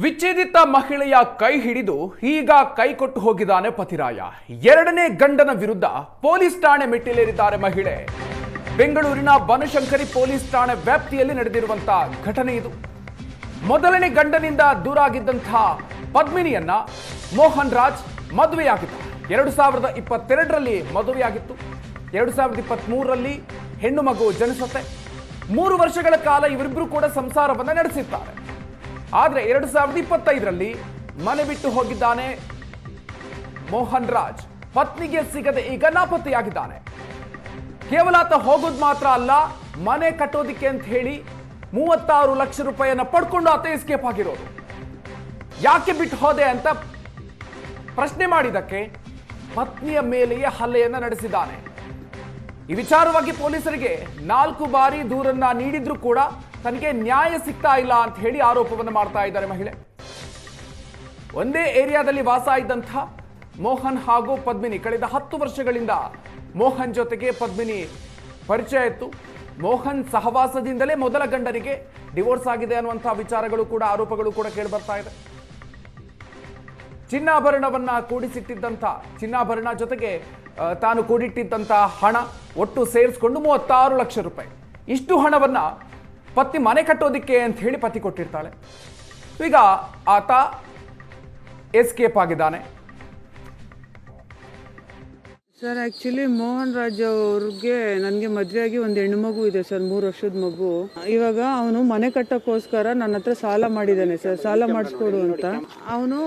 ವಿಚ್ಛೇದಿತ ಮಹಿಳೆಯ ಕೈ ಹಿಡಿದು ಈಗ ಕೈಕೊಟ್ಟು ಹೋಗಿದ್ದಾನೆ ಪತಿರಾಯ. ಎರಡನೇ ಗಂಡನ ವಿರುದ್ಧ ಪೊಲೀಸ್ ಠಾಣೆ ಮೆಟ್ಟಿಲೇರಿದ್ದಾರೆ ಮಹಿಳೆ. ಬೆಂಗಳೂರಿನ ಬನಶಂಕರಿ ಪೊಲೀಸ್ ಠಾಣೆ ವ್ಯಾಪ್ತಿಯಲ್ಲಿ ನಡೆದಿರುವಂತಹ ಘಟನೆ ಇದು. ಮೊದಲನೇ ಗಂಡನಿಂದ ದೂರಾಗಿದ್ದಂತಹ ಪದ್ಮಿನಿಯನ್ನ ಮೋಹನ್ ರಾಜ್ ಮದುವೆಯಾಗಿದ್ದ. 2022ರಲ್ಲಿ ಮದುವೆಯಾಗಿತ್ತು. 2023ರಲ್ಲಿ ಹೆಣ್ಣು ಮಗು ಜನಿಸುತ್ತೆ. 3 ವರ್ಷಗಳ ಕಾಲ ಇವರಿಬ್ಬರು ಕೂಡ ಸಂಸಾರವನ್ನ ನಡೆಸಿದ್ದಾರೆ. ಆದರೆ 2025ರಲ್ಲಿ ಮನೆ ಬಿಟ್ಟು ಹೋಗಿದ್ದಾನೆ ಮೋಹನ್ ರಾಜ್. ಪತ್ನಿಗೆ ಸಿಗದೆ ಈಗ ನಾಪತ್ತೆಯಾಗಿದ್ದಾನೆ. ಕೇವಲ ಆತ ಹೋಗೋದು ಮಾತ್ರ ಅಲ್ಲ, ಮನೆ ಕಟ್ಟೋದಿಕ್ಕೆ ಅಂತ ಹೇಳಿ 36 ಲಕ್ಷ ರೂಪಾಯಿಯನ್ನ ಪಡ್ಕೊಂಡು ಆತ ಎಸ್ಕೇಪ್ ಆಗಿರೋದು. ಯಾಕೆ ಬಿಟ್ಟು ಹೋದೆ ಅಂತ ಪ್ರಶ್ನೆ ಮಾಡಿದಕ್ಕೆ ಪತ್ನಿಯ ಮೇಲೆಯೇ ಹಲ್ಲೆಯನ್ನ ನಡೆಸಿದ್ದಾನೆ. ಈ ವಿಚಾರವಾಗಿ ಪೊಲೀಸರಿಗೆ 4 ಬಾರಿ ದೂರನ್ನ ನೀಡಿದ್ರೂ ಕೂಡ ತನಗೆ ನ್ಯಾಯ ಸಿಗ್ತಾ ಇಲ್ಲ ಅಂತ ಹೇಳಿ ಆರೋಪವನ್ನು ಮಾಡ್ತಾ ಇದ್ದಾರೆ ಮಹಿಳೆ. ಒಂದೇ ಏರಿಯಾದಲ್ಲಿ ವಾಸ ಇದ್ದಂಥ ಮೋಹನ್ ಹಾಗೂ ಪದ್ಮಿನಿ ಕಳೆದ 10 ವರ್ಷಗಳಿಂದ ಮೋಹನ್ ಜೊತೆಗೆ ಪದ್ಮಿನಿ ಪರಿಚಯ ಇತ್ತು. ಮೋಹನ್ ಸಹವಾಸದಿಂದಲೇ ಮೊದಲ ಗಂಡನಿಗೆ ಡಿವೋರ್ಸ್ ಆಗಿದೆ ಅನ್ನುವಂತಹ ವಿಚಾರಗಳು ಕೂಡ, ಆರೋಪಗಳು ಕೂಡ ಕೇಳಿ ಬರ್ತಾ ಇದೆ. ಚಿನ್ನಾಭರಣವನ್ನ ಕೂಡಿಸಿಟ್ಟಿದ್ದಂಥ ಚಿನ್ನಾಭರಣ ಜೊತೆಗೆ ತಾನು ಕೂಡಿಟ್ಟಿದ್ದಂಥ ಹಣ ಒಟ್ಟು ಸೇರಿಸ್ಕೊಂಡು 36 ಲಕ್ಷ ರೂಪಾಯಿ. ಇಷ್ಟು ಹಣವನ್ನ ಪತ್ನಿ ಮನೆ ಕಟ್ಟೋದಿಕ್ಕೆ ಅಂತ ಹೇಳಿ ಪತಿ ಕೊಟ್ಟಿರ್ತಾಳೆ. ಈಗ ಆತ ಎಸ್ಕೇಪ್ ಆಗಿದ್ದಾನೆ. ಸರ್, ಆ್ಯಕ್ಚುಲಿ ಮೋಹನ್ ರಾಜ್ ಅವ್ರಿಗೆ ನನಗೆ ಮದುವೆಯಾಗಿ ಒಂದು ಹೆಣ್ಣು ಮಗು ಇದೆ ಸರ್, 3 ವರ್ಷದ ಮಗು. ಇವಾಗ ಅವನು ಮನೆ ಕಟ್ಟೋಕ್ಕೋಸ್ಕರ ನನ್ನ ಹತ್ರ ಸಾಲ ಮಾಡಿದ್ದಾನೆ ಸರ್, ಸಾಲ ಮಾಡಿಸ್ಕೊಡು ಅಂತ. ಅವನು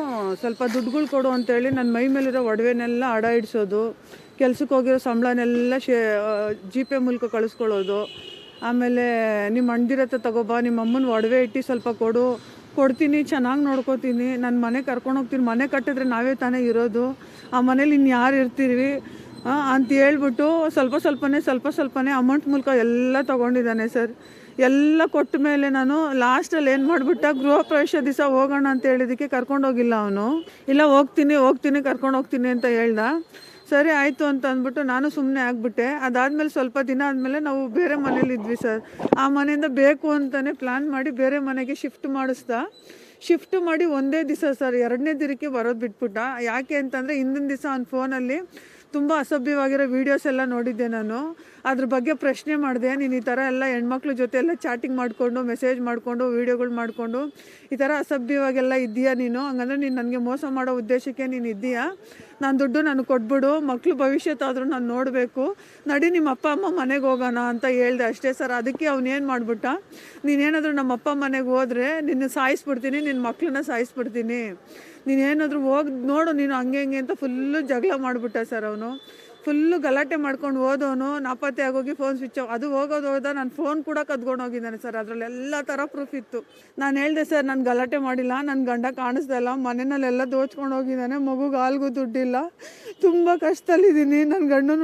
ಸ್ವಲ್ಪ ದುಡ್ಡುಗಳು ಕೊಡು ಅಂತೇಳಿ ನನ್ನ ಮೈ ಮೇಲಿರೋ ಒಡವೆನೆಲ್ಲ ಅಡ ಇಡಿಸೋದು, ಕೆಲ್ಸಕ್ಕೆ ಹೋಗಿರೋ ಸಂಬಳನೆಲ್ಲ GPay ಮೂಲಕ ಕಳಿಸ್ಕೊಳ್ಳೋದು. ಆಮೇಲೆ ನಿಮ್ಮ ಅಣ್ಣದಿರತ್ತೆ ತಗೋಬಾ, ನಿಮ್ಮ ಅಮ್ಮನ ಒಡವೆ ಇಟ್ಟು ಸ್ವಲ್ಪ ಕೊಡ್ತೀನಿ, ಚೆನ್ನಾಗಿ ನೋಡ್ಕೋತೀನಿ, ನನ್ನ ಮನೆ ಕರ್ಕೊಂಡೋಗ್ತೀನಿ, ಮನೆ ಕಟ್ಟಿದ್ರೆ ನಾವೇ ತಾನೇ ಇರೋದು, ಆ ಮನೇಲಿ ಇನ್ನು ಯಾರು ಇರ್ತೀವಿ ಅಂತ ಹೇಳ್ಬಿಟ್ಟು ಸ್ವಲ್ಪ ಸ್ವಲ್ಪನೇ ಅಮೌಂಟ್ ಮೂಲಕ ಎಲ್ಲ ತೊಗೊಂಡಿದ್ದಾನೆ ಸರ್. ಎಲ್ಲ ಕೊಟ್ಟ ಮೇಲೆ ನಾನು ಲಾಸ್ಟಲ್ಲಿ ಏನು ಮಾಡಿಬಿಟ್ಟ, ಗೃಹ ಪ್ರವೇಶ ದಿವಸ ಹೋಗೋಣ ಅಂತ ಹೇಳಿದ್ದಕ್ಕೆ ಕರ್ಕೊಂಡೋಗಿಲ್ಲ ಅವನು. ಇಲ್ಲ ಹೋಗ್ತೀನಿ ಕರ್ಕೊಂಡು ಹೋಗ್ತೀನಿ ಅಂತ ಹೇಳ್ದ. ಸರಿ ಆಯಿತು ಅಂತ ಅಂದ್ಬಿಟ್ಟು ನಾನು ಸುಮ್ಮನೆ ಆಗಿಬಿಟ್ಟೆ. ಅದಾದಮೇಲೆ ಸ್ವಲ್ಪ ದಿನ ಆದಮೇಲೆ ನಾವು ಬೇರೆ ಮನೇಲಿ ಇದ್ವಿ ಸರ್. ಆ ಮನೆಯಿಂದ ಬೇಕು ಅಂತಲೇ ಪ್ಲ್ಯಾನ್ ಮಾಡಿ ಬೇರೆ ಮನೆಗೆ ಶಿಫ್ಟ್ ಮಾಡಿ ಒಂದೇ ದಿವಸ ಸರ್, 2ನೇ ದಿನಕ್ಕೆ ಬರೋದು ಬಿಟ್ಬಿಟ್ಟ. ಯಾಕೆ ಅಂತಂದರೆ ಹಿಂದಿನ ದಿವಸ ಅವ್ನ ಫೋನಲ್ಲಿ ತುಂಬ ಅಸಭ್ಯವಾಗಿರೋ ವೀಡಿಯೋಸ್ ಎಲ್ಲ ನೋಡಿದ್ದೆ ನಾನು. ಅದ್ರ ಬಗ್ಗೆ ಪ್ರಶ್ನೆ ಮಾಡಿದೆ, ನೀನು ಈ ಥರ ಎಲ್ಲ ಹೆಣ್ಮಕ್ಳ ಜೊತೆ ಎಲ್ಲ ಚಾಟಿಂಗ್ ಮಾಡಿಕೊಂಡು, ಮೆಸೇಜ್ ಮಾಡಿಕೊಂಡು, ವೀಡಿಯೋಗಳು ಮಾಡಿಕೊಂಡು ಈ ಥರ ಅಸಭ್ಯವಾಗೆಲ್ಲ ಇದ್ದೀಯಾ ನೀನು? ಹಂಗಂದ್ರೆ ನೀನು ನನಗೆ ಮೋಸ ಮಾಡೋ ಉದ್ದೇಶಕ್ಕೆ ನೀನು ಇದ್ದೀಯಾ? ನಾನು ದುಡ್ಡು ನನಗೆ ಕೊಟ್ಬಿಡು, ಮಕ್ಕಳು ಭವಿಷ್ಯತ್ತಾದರೂ ನಾನು ನೋಡಬೇಕು, ನಡಿ ನಿಮ್ಮ ಅಪ್ಪ ಅಮ್ಮ ಮನೆಗೆ ಹೋಗೋಣ ಅಂತ ಹೇಳ್ದೆ ಅಷ್ಟೇ ಸರ್. ಅದಕ್ಕೆ ಅವನೇನು ಮಾಡಿಬಿಟ್ಟ, ನೀನೇನಾದರೂ ನಮ್ಮ ಅಪ್ಪ ಮನೆಗೆ ಹೋದರೆ ನಿನ್ನ ಸಾಯಿಸ್ಬಿಡ್ತೀನಿ, ನಿನ್ನ ಮಕ್ಕಳನ್ನ ಸಾಯಿಸ್ಬಿಡ್ತೀನಿ, ನೀನೇನಾದರೂ ಹೋಗಿ ನೋಡು ನೀನು ಹಂಗೆ ಅಂತ ಫುಲ್ಲು ಜಗಳ ಮಾಡಿಬಿಟ್ಟ ಸರ್. ಅವನು ಫುಲ್ಲು ಗಲಾಟೆ ಮಾಡ್ಕೊಂಡು ಹೋದವನು ನಾಪತ್ತೆ ಆಗೋಗಿ ಫೋನ್ ಸ್ವಿಚ್ ಆಫ್. ಅದು ಹೋದ ನಾನು ಫೋನ್ ಕೂಡ ಕದ್ಕೊಂಡು ಹೋಗಿದ್ದಾನೆ ಸರ್. ಅದರಲ್ಲಿ ಎಲ್ಲ ಥರ ಪ್ರೂಫ್ ಇತ್ತು. ನಾನು ಹೇಳಿದೆ ಸರ್, ನಾನು ಗಲಾಟೆ ಮಾಡಿಲ್ಲ, ನನ್ನ ಗಂಡ ಕಾಣಿಸ್ತಾ ಇಲ್ಲ, ಮನೆಯಲ್ಲೆಲ್ಲ ದೋಚ್ಕೊಂಡು ಹೋಗಿದ್ದಾನೆ, ಮಗುಗೆ ಹಾಲ್ಗೂ ದುಡ್ಡಿಲ್ಲ, ತುಂಬ ಕಷ್ಟದಲ್ಲಿದ್ದೀನಿ, ನನ್ನ ಗಂಡನ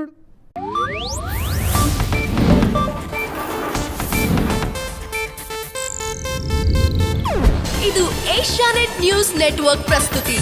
ಇದು ಏಷ್ಯಾನೆಟ್ ನ್ಯೂಸ್ ನೆಟ್ವರ್ಕ್ ಪ್ರಸ್ತುತಿ.